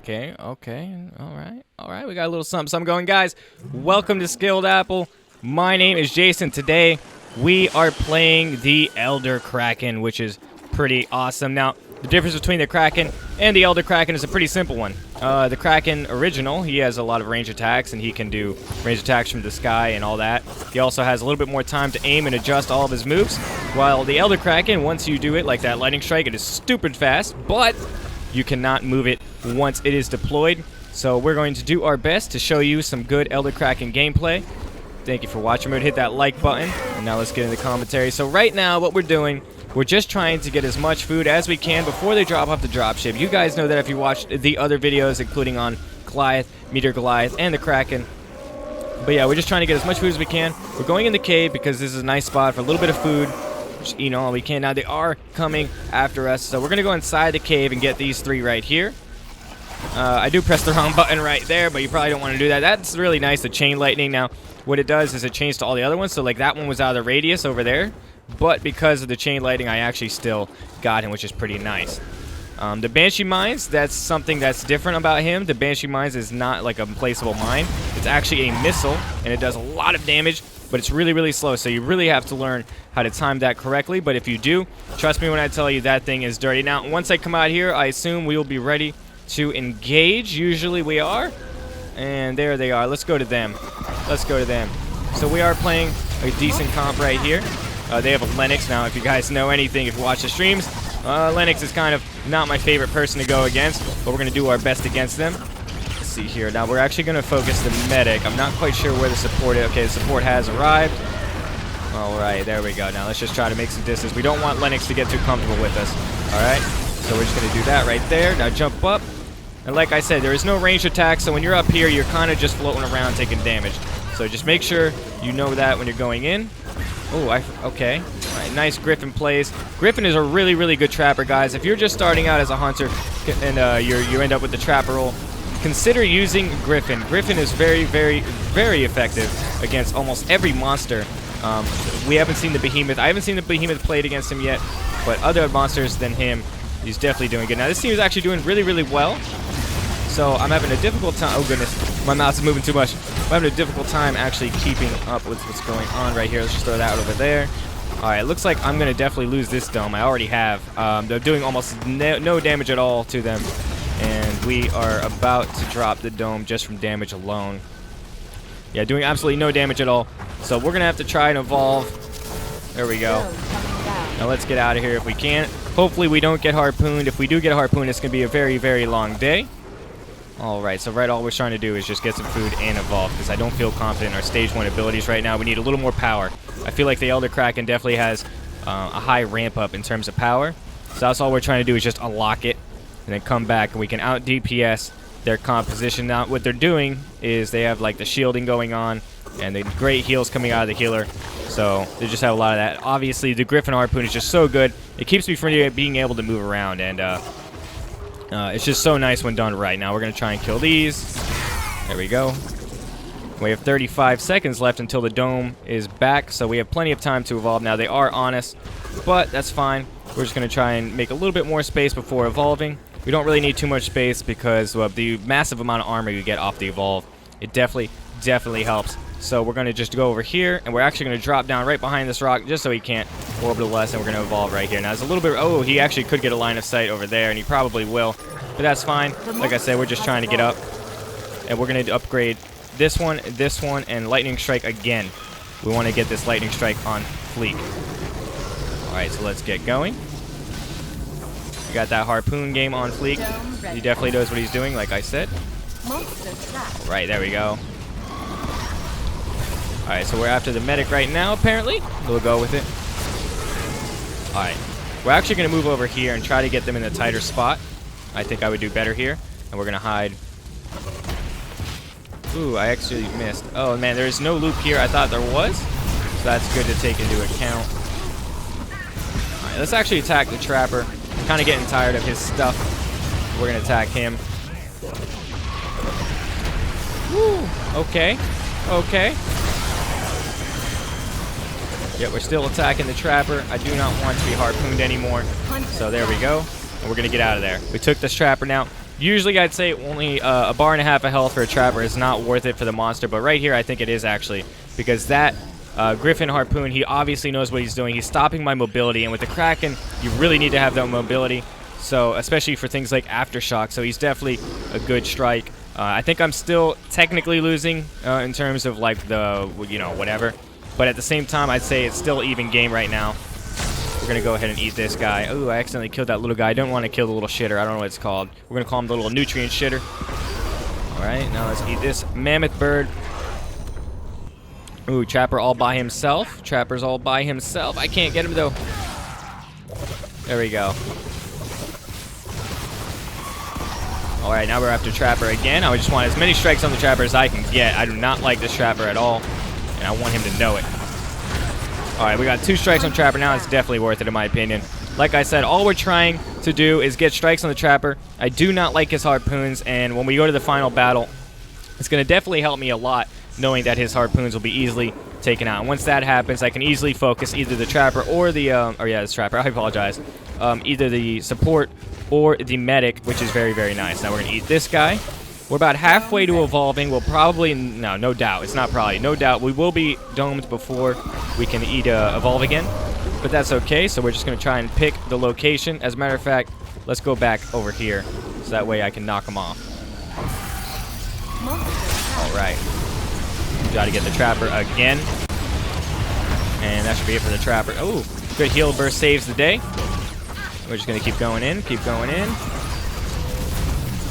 Okay. All right. We got a little something going, guys. Welcome to Skilled Apple. My name is Jason. Today, we are playing the Elder Kraken, which is pretty awesome. Now, the difference between the Kraken and the Elder Kraken is a pretty simple one. The Kraken original, he has a lot of range attacks, and he can do range attacks from the sky and all that. He also has a little bit more time to aim and adjust all of his moves, while the Elder Kraken, once you do it, like that lightning strike, it is stupid fast, but you cannot move it once it is deployed. So we're going to do our best to show you some good Elder Kraken gameplay. Thank you for watching. Remember to hit that like button, and now let's get into the commentary. So right now, what we're doing, we're just trying to get as much food as we can before they drop off the dropship. You guys know that if you watched the other videos, including on Goliath, Meteor Goliath, and the Kraken. But yeah, we're just trying to get as much food as we can. We're going in the cave because this is a nice spot for a little bit of food. Just eating all we can. Now they are coming after us, so we're going to go inside the cave and get these three right here. I do press the wrong button right there, but you probably don't want to do that. That's really nice, the chain lightning. Now, what it does is it chains to all the other ones, so like that one was out of the radius over there. But because of the chain lightning, I actually still got him, which is pretty nice. The Banshee Mines, that's something that's different about him. The Banshee Mines is not like a placeable mine. It's actually a missile, and it does a lot of damage, but it's really, really slow, so you really have to learn how to time that correctly. But if you do, trust me when I tell you that thing is dirty. Now, once I come out here, I assume we will be ready to engage. Usually we are. And there they are. Let's go to them. Let's go to them. So we are playing a decent comp right here. They have a Lennox. Now, if you guys know anything, if you watch the streams, Lennox is kind of not my favorite person to go against, but we're going to do our best against them. Let's see here. Now, we're actually going to focus the medic. I'm not quite sure where the support is. Okay, the support has arrived. All right, there we go. Now, let's just try to make some distance. We don't want Lennox to get too comfortable with us. All right, so we're just going to do that right there. Now, jump up. And like I said, there is no ranged attack, so when you're up here, you're kind of just floating around taking damage. So just make sure you know that when you're going in. Oh, okay. All right, nice Griffin plays. Griffin is a really, really good trapper, guys. If you're just starting out as a hunter and you end up with the trapper role, consider using Griffin. Griffin is very, very, very effective against almost every monster. We haven't seen the Behemoth. I haven't seen the Behemoth played against him yet, but other monsters than him, he's definitely doing good. Now, this team is actually doing really, really well. So I'm having a difficult time. Oh, goodness. My mouse is moving too much. I'm having a difficult time actually keeping up with what's going on right here. Let's just throw that over there. All right, looks like I'm going to definitely lose this dome. I already have. They're doing almost no damage at all to them. And we are about to drop the dome just from damage alone. Yeah, doing absolutely no damage at all. So we're going to have to try and evolve. There we go. Now let's get out of here if we can. Hopefully we don't get harpooned. If we do get harpooned, it's going to be a very, very long day. Alright, so all we're trying to do is just get some food and evolve, because I don't feel confident in our stage 1 abilities right now. We need a little more power. I feel like the Elder Kraken definitely has a high ramp up in terms of power. So that's all we're trying to do is just unlock it, and then come back, and we can out DPS their composition. Now, what they're doing is they have like the shielding going on, and the great heals coming out of the healer. So they just have a lot of that. Obviously, the Griffin Harpoon is just so good. It keeps me from being able to move around, and it's just so nice when done right. Now we're going to try and kill these. There we go. We have 35 seconds left until the dome is back, so we have plenty of time to evolve. Now they are on us, but that's fine. We're just going to try and make a little bit more space before evolving. We don't really need too much space because of the massive amount of armor you get off the evolve. It definitely helps. So we're going to just go over here, and we're actually going to drop down right behind this rock just so he can't orbital us, and we're going to evolve right here. Now, there's a little bit... Oh, he actually could get a line of sight over there, and he probably will. But that's fine. Like I said, we're just trying to get up. And we're going to upgrade this one, and Lightning Strike again. We want to get this Lightning Strike on fleek. Alright, so let's get going. We got that Harpoon game on fleek. He definitely knows what he's doing, like I said. Alright, there we go. Alright, so we're after the medic right now, apparently. We'll go with it. Alright. We're actually going to move over here and try to get them in a tighter spot. I think I would do better here. And we're going to hide. Ooh, I actually missed. Oh, man, there's no loop here. I thought there was. So that's good to take into account. Alright, let's actually attack the Trapper. I'm kind of getting tired of his stuff. We're going to attack him. Woo! Okay. Okay. Yeah, we're still attacking the Trapper. I do not want to be harpooned anymore. So there we go. And we're going to get out of there. We took this Trapper now. Usually I'd say only a bar and a half of health for a trapper is not worth it for the monster, but right here I think it is actually, because that Griffin Harpoon, he obviously knows what he's doing. He's stopping my mobility, and with the Kraken, you really need to have that mobility, so especially for things like Aftershock, so he's definitely a good strike. I think I'm still technically losing in terms of like the, you know, whatever, but at the same time I'd say it's still even game right now. We're going to go ahead and eat this guy. Ooh, I accidentally killed that little guy. I don't want to kill the little shitter. I don't know what it's called. We're going to call him the little nutrient shitter. Alright, now let's eat this mammoth bird. Ooh, Trapper all by himself. Trapper's all by himself. I can't get him, though. There we go. Alright, now we're after Trapper again. I just want as many strikes on the Trapper as I can get. I do not like this Trapper at all, and I want him to know it. Alright, we got 2 strikes on Trapper now. It's definitely worth it in my opinion. Like I said, all we're trying to do is get strikes on the Trapper. I do not like his harpoons, and when we go to the final battle, it's going to definitely help me a lot knowing that his harpoons will be easily taken out. And once that happens, I can easily focus either the Trapper or the, this Trapper, I apologize. Either the support or the medic, which is very, very nice. Now we're going to eat this guy. We're about halfway to evolving. We'll probably, no doubt. It's not probably, no doubt. We will be domed before we can evolve again. But that's okay. So we're just going to try and pick the location. As a matter of fact, let's go back over here. So that way I can knock him off. All right. Got to get the Trapper again. And that should be it for the Trapper. Oh, good heal burst saves the day. We're just going to keep going in, keep going in.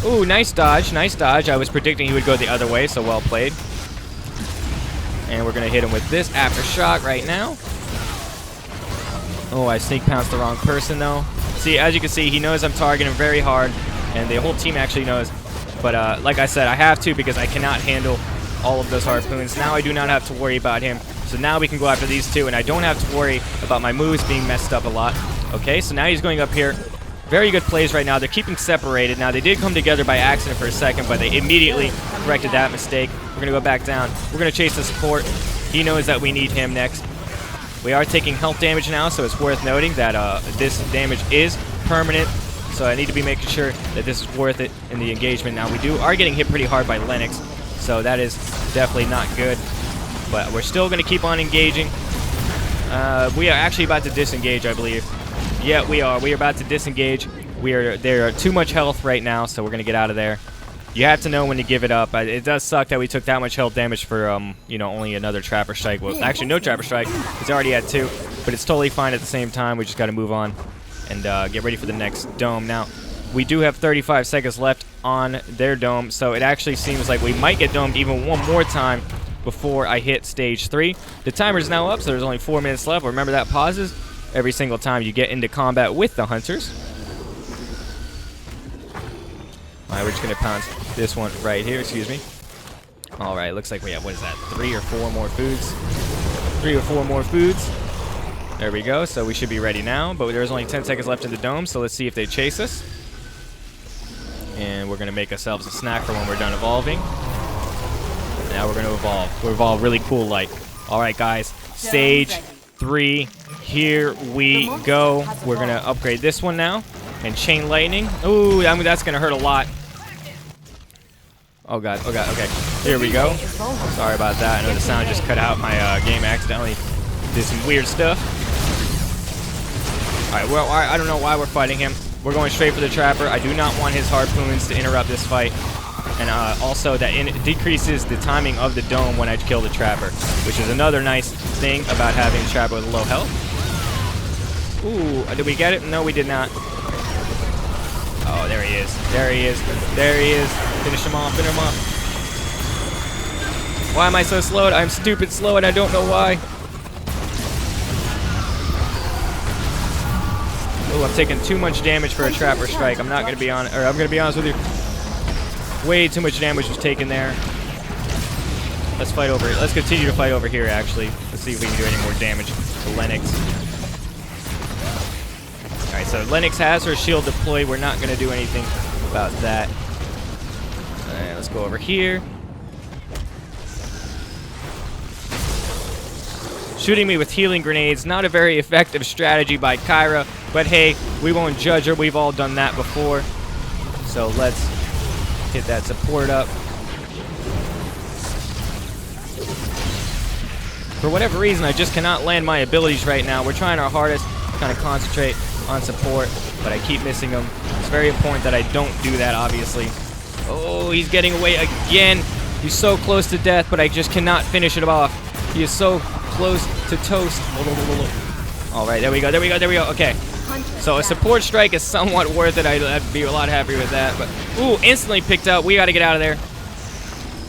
Ooh, nice dodge, nice dodge. I was predicting he would go the other way, so well played. And we're going to hit him with this Aftershock right now. Oh, I sneak pounced the wrong person, though. See, as you can see, he knows I'm targeting him very hard, and the whole team actually knows. But like I said, I have to because I cannot handle all of those harpoons. Now I do not have to worry about him. So now we can go after these 2, and I don't have to worry about my moves being messed up a lot. Okay, so now he's going up here. Very good plays right now. They're keeping separated. Now, they did come together by accident for a second, but they immediately corrected that mistake. We're going to go back down. We're going to chase the support. He knows that we need him next. We are taking health damage now, so it's worth noting that this damage is permanent. So I need to be making sure that this is worth it in the engagement. Now, we are getting hit pretty hard by Lennox, so that is definitely not good. But we're still going to keep on engaging. We are actually about to disengage, I believe. Yeah, we are. We are about to disengage. There are too much health right now, so we're going to get out of there. You have to know when to give it up. It does suck that we took that much health damage for, you know, only another Trapper Strike. Well, actually, no Trapper Strike. He's already had 2, but it's totally fine at the same time. We just got to move on and get ready for the next dome. Now, we do have 35 seconds left on their dome, so it actually seems like we might get domed even one more time before I hit stage 3. The timer's now up, so there's only 4 minutes left. Remember that pauses every single time you get into combat with the hunters. Alright, we're just going to pounce this one right here, excuse me. Alright, looks like we have, what is that, 3 or 4 more foods? 3 or 4 more foods. There we go, so we should be ready now, but there's only 10 seconds left in the dome, so let's see if they chase us. And we're going to make ourselves a snack for when we're done evolving. Now we're going to evolve. We'll evolve really cool like. Alright guys, stage 3. Here we go. We're going to upgrade this one now. And Chain Lightning. Ooh, I mean, that's going to hurt a lot. Oh, God. Oh, God. Okay. Here we go. Sorry about that. I know the sound just cut out. My game accidentally did some weird stuff. All right. Well, I don't know why we're fighting him. We're going straight for the Trapper. I do not want his harpoons to interrupt this fight. And also, that decreases the timing of the dome when I kill the Trapper, which is another nice thing about having a Trapper with low health. Ooh, did we get it? No, we did not. Oh, there he is. There he is. There he is. Finish him off. Finish him off. Why am I so slowed? I'm stupid slow, and I don't know why. Ooh, I'm taking too much damage for a Trapper Strike. I'm not going to be on, or I'm going to be honest with you. Way too much damage was taken there. Let's fight over. Let's continue to fight over here, actually. Let's see if we can do any more damage to Lennox. Alright, so Lennox has her shield deployed. We're not going to do anything about that. Alright, let's go over here. Shooting me with healing grenades. Not a very effective strategy by Kyra. But hey, we won't judge her. We've all done that before. So let's hit that support up. For whatever reason, I just cannot land my abilities right now. We're trying our hardest to kind of concentrate on support, but I keep missing them. It's very important that I don't do that, obviously. Oh, he's getting away again. He's so close to death, but I just cannot finish it off. He is so close to toast. All right, there we go, there we go, there we go. Okay, so a support strike is somewhat worth it. I'd be a lot happier with that. But ooh, instantly picked up. We got to get out of there.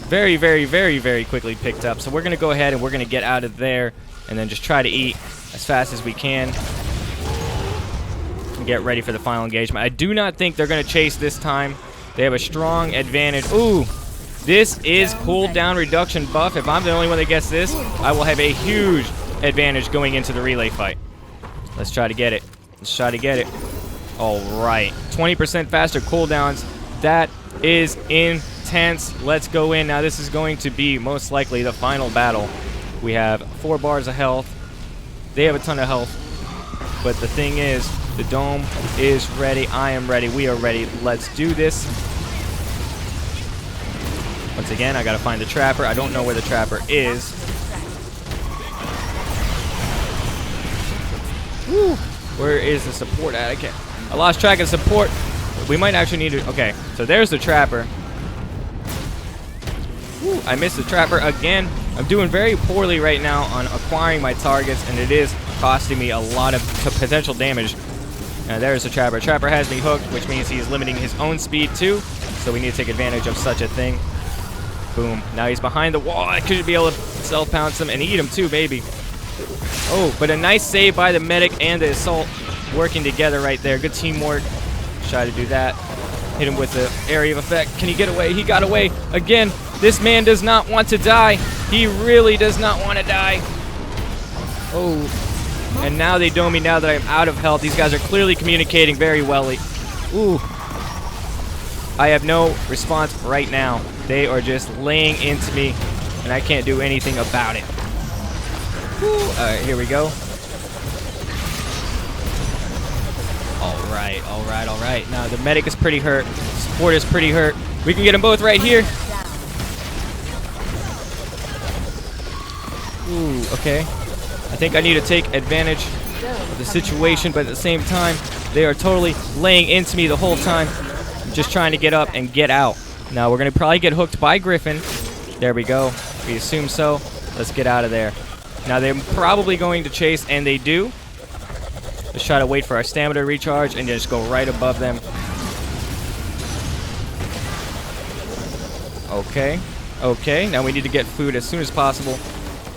Very, very, very, very quickly picked up. So we're going to go ahead and we're going to get out of there and then just try to eat as fast as we can and get ready for the final engagement. I do not think they're going to chase this time. They have a strong advantage. Ooh, this is cooldown reduction buff. If I'm the only one that gets this, I will have a huge advantage going into the relay fight. Let's try to get it. Let's try to get it. All right, 20% faster cooldowns. That is intense. Let's go in. Now this is going to be most likely the final battle. We have 4 bars of health. They have a ton of health. But the thing is, the dome is ready. I am ready. We are ready. Let's do this. Once again, I gotta find the trapper. I don't know where the trapper is. Woo! Where is the support at? I lost track of support. We might actually need to. Okay, so there's the trapper. Woo, I missed the trapper again. I'm doing very poorly right now on acquiring my targets, and it is costing me a lot of potential damage. There's the trapper. Trapper has me hooked, which means he's limiting his own speed too. So we need to take advantage of such a thing. Boom. Now he's behind the wall. I could be able to self-pounce him and eat him too, baby. Oh, but a nice save by the medic and the assault working together right there. Good teamwork. Try to do that. Hit him with the area of effect. Can he get away? He got away. Again, this man does not want to die. He really does not want to die. Oh. And now they dome me now that I'm out of health. These guys are clearly communicating very well. Ooh. I have no response right now. They are just laying into me, and I can't do anything about it. Alright, here we go. Alright, alright, alright. Now the medic is pretty hurt. Support is pretty hurt. We can get them both right here. Ooh, okay. I think I need to take advantage of the situation, but at the same time, they are totally laying into me the whole time. I'm just trying to get up and get out. Now we're going to probably get hooked by Griffin. There we go. We assume so. Let's get out of there. Now they're probably going to chase, and they do. Let's try to wait for our stamina to recharge and just go right above them. Okay. Okay, now we need to get food as soon as possible.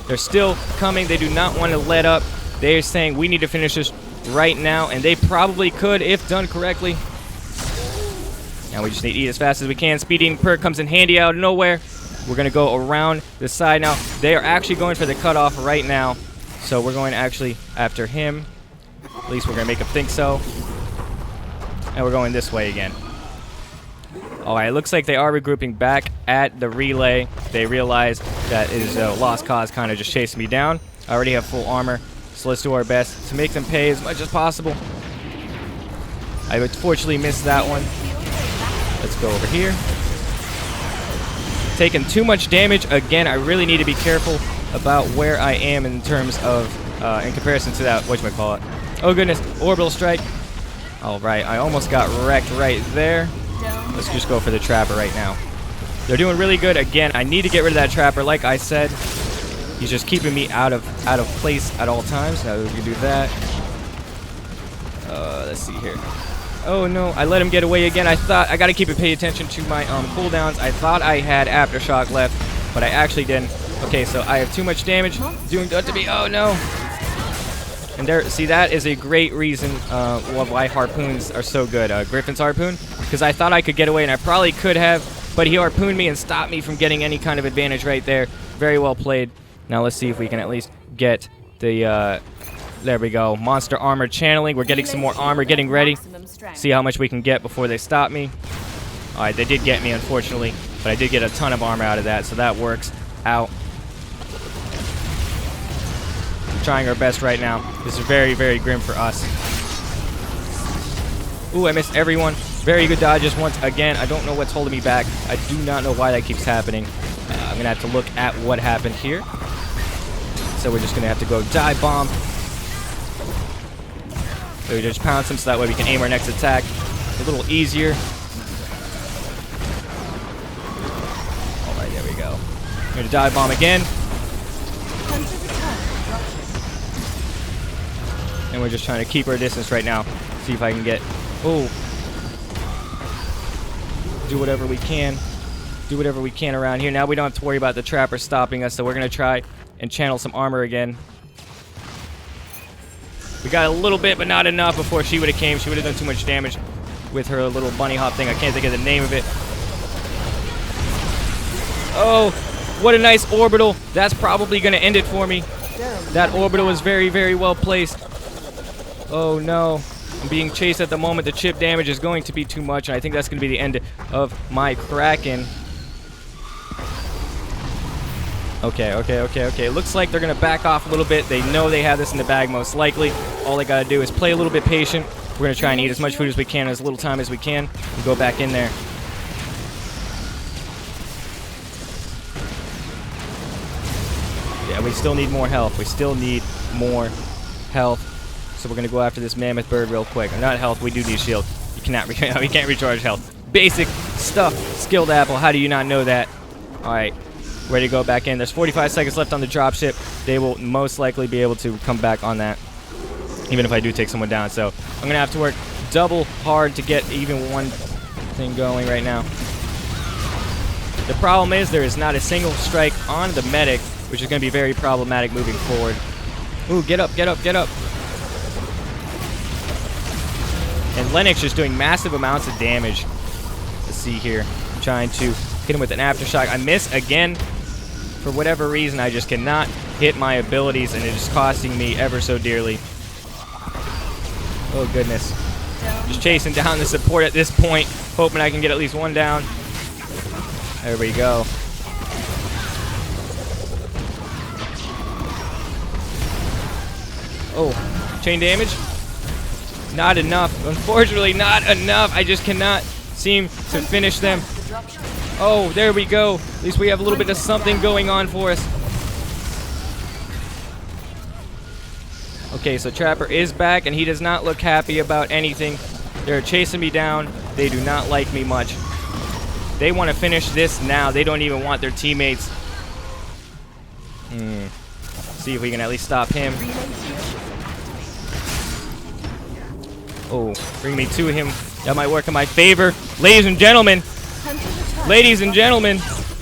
They're still coming. They do not want to let up. They're saying we need to finish this right now, and they probably could if done correctly. Now we just need to eat as fast as we can. Speed eating perk comes in handy out of nowhere. We're going to go around the side now. They are actually going for the cutoff right now. So we're going actually after him. At least we're going to make him think so. And we're going this way again. Alright, it looks like they are regrouping back at the relay. They realize that it is a lost cause kind of just chasing me down. I already have full armor. So let's do our best to make them pay as much as possible. I unfortunately missed that one. Let's go over here. Taking too much damage. Again, I really need to be careful about where I am in terms of, in comparison to that, whatchamacallit. Oh goodness, orbital strike. Alright, I almost got wrecked right there. Let's just go for the trapper right now. They're doing really good. Again, I need to get rid of that trapper, like I said. He's just keeping me out of place at all times. Now we can do that. Let's see here. Oh no, I let him get away again. I thought I gotta keep it pay attention to my cooldowns. I thought I had aftershock left, but I actually didn't. Okay, so I have too much damage doing that to me. Oh no. And there, see, that is a great reason why harpoons are so good. Griffin's harpoon, because I thought I could get away, and I probably could have, but he harpooned me and stopped me from getting any kind of advantage right there. Very well played. Now let's see if we can at least get the, there we go, monster armor channeling. We're getting some more armor, getting ready. See how much we can get before they stop me. Alright, they did get me, unfortunately, but I did get a ton of armor out of that, so that works out. Trying our best right now. This is very, very grim for us. Ooh, I missed everyone. Very good dodges once again. I don't know what's holding me back. I do not know why that keeps happening. I'm going to have to look at what happened here. So we're just going to have to go dive bomb. So we just pounce him so that way we can aim our next attack a little easier. Alright, there we go. I'm going to dive bomb again. And we're just trying to keep our distance right now. See if I can get... Oh. Do whatever we can. Do whatever we can around here. Now we don't have to worry about the trapper stopping us, so we're going to try and channel some armor again. We got a little bit, but not enough before she would have came. She would have done too much damage with her little bunny hop thing. I can't think of the name of it. Oh, what a nice orbital. That's probably going to end it for me. That orbital was very, very well placed. Oh, no. I'm being chased at the moment. The chip damage is going to be too much, and I think that's going to be the end of my Kraken. Okay. It looks like they're going to back off a little bit. They know they have this in the bag most likely. All they got to do is play a little bit patient. We're going to try and eat as much food as we can, as little time as we can, and go back in there. Yeah, we still need more health. We still need more health. So we're going to go after this mammoth bird real quick. Not health, we do need shield. You cannot, we can't recharge health. Basic stuff. Skilled apple, how do you not know that? Alright. Ready to go back in. There's 45 seconds left on the dropship. They will most likely be able to come back on that, even if I do take someone down. So I'm going to have to work double hard to get even one thing going right now. The problem is there is not a single strike on the medic, which is going to be very problematic moving forward. Ooh, get up, get up, get up. And Lennox just doing massive amounts of damage. Let's see here. I'm trying to hit him with an aftershock. I miss again. For whatever reason, I just cannot hit my abilities, and it is costing me ever so dearly. Oh, goodness. Just chasing down the support at this point, hoping I can get at least one down. There we go. Oh, chain damage? Not enough. Unfortunately, not enough. I just cannot seem to finish them. Oh, there we go. At least we have a little bit of something going on for us. Okay, so Trapper is back, and he does not look happy about anything. They're chasing me down. They do not like me much. They want to finish this now. They don't even want their teammates. See if we can at least stop him. Oh, bring me to him. That might work in my favor. Ladies and gentlemen,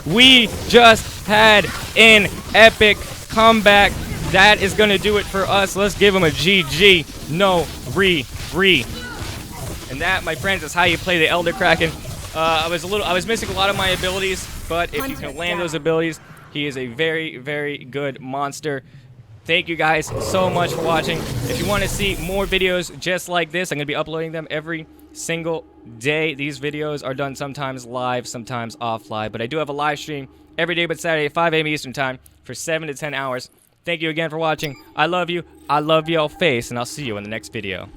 we just had an epic comeback. That is going to do it for us. Let's give him a GG. No re. And that, my friends, is how you play the Elder Kraken. I was missing a lot of my abilities, but if you can land those abilities, he is a very, very good monster. Thank you guys so much for watching. If you want to see more videos just like this, I'm going to be uploading them every single day. These videos are done sometimes live, sometimes offline, but I do have a live stream every day but Saturday at 5 a.m. Eastern Time for 7 to 10 hours. Thank you again for watching. I love you. I love y'all face, and I'll see you in the next video.